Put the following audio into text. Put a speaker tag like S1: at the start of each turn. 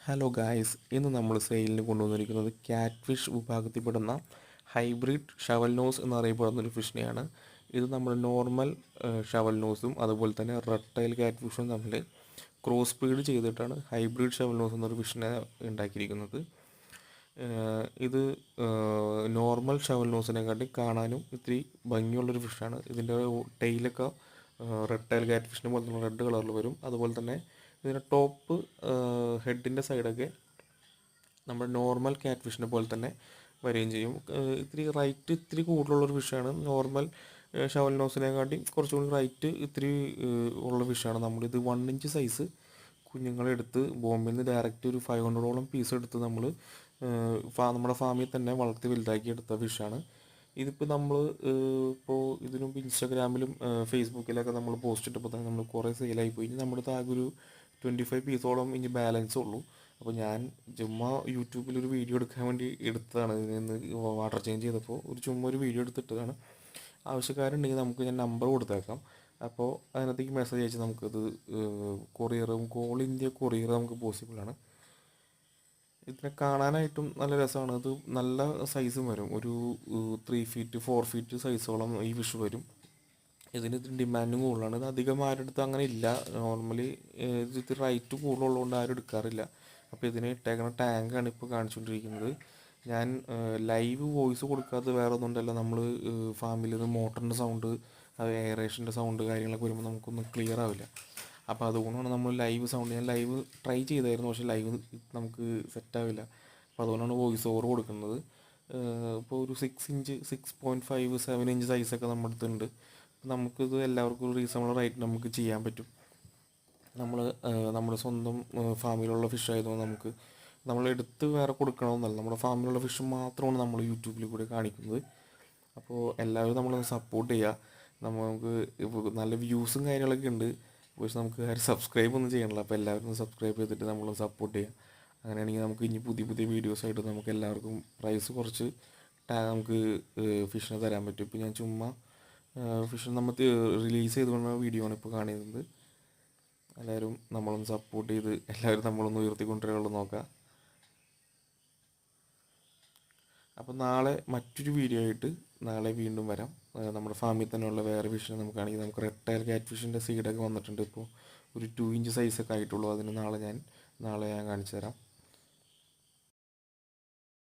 S1: Hello guys, ഇന്ന് നമ്മൾ സെയിലിന് കൊണ്ടുവന്നിരിക്കുന്നത് ക്യാറ്റ് ഫിഷ് വിഭാഗത്തിൽപ്പെടുന്ന ഹൈബ്രിഡ് ഷവൽ നോസ് എന്നറിയപ്പെടുന്ന ഒരു ഫിഷിനെയാണ്. ഇത് നമ്മൾ നോർമൽ ഷവൽ നോസും അതുപോലെ തന്നെ റെഡ് ടൈൽ ക്യാറ്റ് ഫിഷും തമ്മിൽ ക്രോസ് ബ്രീഡ് ചെയ്തിട്ടാണ് ഹൈബ്രിഡ് ഷവൽ നോസ് എന്നൊരു ഫിഷിനെ ഉണ്ടാക്കിയിരിക്കുന്നത്. ഇത് നോർമൽ ഷവൽ നോസിനെക്കാട്ടി കാണാനും ഇത്തിരി ഭംഗിയുള്ളൊരു ഫിഷാണ്. ഇതിൻ്റെ ടെയിലൊക്കെ റെഡ് ടൈൽ ക്യാറ്റ് ഫിഷിനെ പോലെ തന്നെ റെഡ് കളറിൽ വരും. അതുപോലെ തന്നെ ഇതിൻ്റെ ടോപ്പ് ഹെഡിൻ്റെ സൈഡൊക്കെ നമ്മുടെ നോർമൽ ക്യാറ്റ് ഫിഷിനെ പോലെ തന്നെ വരികയും ചെയ്യും. ഇത്തിരി കൂടുതലുള്ളൊരു ഫിഷാണ്. നോർമൽ ഷവൽ നോസിനെക്കാട്ടി കുറച്ചുകൂടി റൈറ്റ് ഇത്തിരി ഉള്ള ഫിഷാണ്. നമ്മളിത് 1 ഇഞ്ച് സൈസ് കുഞ്ഞുങ്ങളെടുത്ത് ബോംബെയിൽ നിന്ന് ഡയറക്റ്റ് ഒരു 500ഓളം പീസ് എടുത്ത് നമ്മൾ നമ്മുടെ ഫാമിൽ തന്നെ വളർത്തി വലുതാക്കി എടുത്ത ഫിഷാണ്. ഇതിപ്പോൾ നമ്മൾ ഇപ്പോൾ ഇതിനു മുമ്പ് ഇൻസ്റ്റാഗ്രാമിലും ഫേസ്ബുക്കിലൊക്കെ നമ്മൾ പോസ്റ്റ് ഇട്ടപ്പോൾ തന്നെ നമ്മൾ കുറേ സെയിലായി പോയി. ഇനി നമ്മുടെ ആകെ ഒരു 25 പീസോളം ഇനി ബാലൻസ് ഉള്ളൂ. അപ്പോൾ ഞാൻ ചുമ്മാ യൂട്യൂബിലൊരു വീഡിയോ എടുക്കാൻ വേണ്ടി എടുത്തതാണ്. ഇതിൽ നിന്ന് വാട്ടർ ചേഞ്ച് ചെയ്തപ്പോൾ ചുമ്മാ ഒരു വീഡിയോ എടുത്തിട്ടതാണ്. ആവശ്യക്കാരുണ്ടെങ്കിൽ നമുക്ക് ഞാൻ നമ്പർ കൊടുത്തേക്കാം. അപ്പോൾ അതിനകത്തേക്ക് മെസ്സേജ് അയച്ച് നമുക്കത് കൊറിയറും ഓൾ ഇന്ത്യ കൊറിയർ നമുക്ക് പോസിബിളാണ്. ഇതിനെ കാണാനായിട്ടും നല്ല രസമാണ്. ഇത് നല്ല സൈസും വരും. ഒരു 3 ഫീറ്റ് 4 ഫീറ്റ് സൈസോളം ഈ ഫിഷ് വരും. ഇതിന് ഡിമാൻഡും കൂടുതലാണ്. ഇത് അധികം ആരുടെ അടുത്ത് അങ്ങനെ ഇല്ല. നോർമലി ഇത് റൈറ്റ് കൂടുതലുള്ളതുകൊണ്ട് ആരും എടുക്കാറില്ല. അപ്പോൾ ഇതിന് ഇട്ടേക്കുന്ന ടാങ്കാണ് ഇപ്പോൾ കാണിച്ചുകൊണ്ടിരിക്കുന്നത്. ഞാൻ ലൈവ് വോയിസ് കൊടുക്കാതെ വേറെ ഒന്നുണ്ടല്ല. നമ്മൾ ഫാമിൽ നിന്ന് മോട്ടറിൻ്റെ സൗണ്ട്, എയറേഷൻ്റെ സൗണ്ട് കാര്യങ്ങളൊക്കെ വരുമ്പോൾ നമുക്കൊന്നും ക്ലിയർ ആവില്ല. അപ്പോൾ അതുകൊണ്ടാണ് നമ്മൾ ലൈവ് സൗണ്ട്, ഞാൻ ലൈവ് ട്രൈ ചെയ്തായിരുന്നു, പക്ഷേ ലൈവ് നമുക്ക് സെറ്റാവില്ല. അപ്പോൾ അതുകൊണ്ടാണ് വോയിസ് ഓവർ കൊടുക്കുന്നത്. ഇപ്പോൾ ഒരു 6 ഇഞ്ച് 6.5 7 ഇഞ്ച് സൈസൊക്കെ നമ്മുടെ അടുത്തുണ്ട്. നമുക്കിത് എല്ലാവർക്കും ഒരു റീസണബിൾ റേറ്റ് നമുക്ക് ചെയ്യാൻ പറ്റും. നമ്മുടെ സ്വന്തം ഫാമിലുള്ള ഫിഷ് ആയതുകൊണ്ട് നമ്മൾ എടുത്ത് വേറെ കൊടുക്കണമെന്നല്ല, നമ്മുടെ ഫാമിലുള്ള ഫിഷ് മാത്രമാണ് നമ്മൾ യൂട്യൂബിൽ കൂടി കാണിക്കുന്നത്. അപ്പോൾ എല്ലാവരും നമ്മളൊന്ന് സപ്പോർട്ട് ചെയ്യുക. നമുക്ക് ഇപ്പോൾ നല്ല വ്യൂസും കാര്യങ്ങളൊക്കെ ഉണ്ട്, പക്ഷേ നമുക്ക് ആരും സബ്സ്ക്രൈബ് ഒന്നും ചെയ്യണില്ല. അപ്പോൾ എല്ലാവരും ഒന്ന് സബ്സ്ക്രൈബ് ചെയ്തിട്ട് നമ്മളൊന്ന് സപ്പോർട്ട് ചെയ്യുക. അങ്ങനെയാണെങ്കിൽ നമുക്ക് ഇനി പുതിയ പുതിയ വീഡിയോസായിട്ട് നമുക്ക് എല്ലാവർക്കും പ്രൈസ് കുറച്ച് നമുക്ക് ഫിഷിനെ തരാൻ പറ്റും. ഇപ്പോൾ ഞാൻ ചുമ്മാ ഫിഷിനെ നമ്മൾ റിലീസ് ചെയ്തുകൊണ്ട വീഡിയോ ആണ് ഇപ്പോൾ കാണുന്നത്. എല്ലാവരും നമ്മളൊന്ന് സപ്പോർട്ട് ചെയ്ത് എല്ലാവരും നമ്മളൊന്ന് ഉയർത്തിക്കൊണ്ടുവരാനുള്ള നോക്കാം. അപ്പോൾ നാളെ മറ്റൊരു വീഡിയോ ആയിട്ട് നാളെ വീണ്ടും വരാം. നമ്മുടെ ഫാമിൽ തന്നെയുള്ള വേറെ ഫിഷിനെ നമുക്ക് റെഡ് ടൈൽ ക്യാറ്റ് ഫിഷിൻ്റെ സീഡൊക്കെ വന്നിട്ടുണ്ട്. ഇപ്പോൾ ഒരു 2 ഇഞ്ച് സൈസൊക്കെ ആയിട്ടുള്ളൂ. അതിന് നാളെ ഞാൻ കാണിച്ചു തരാം.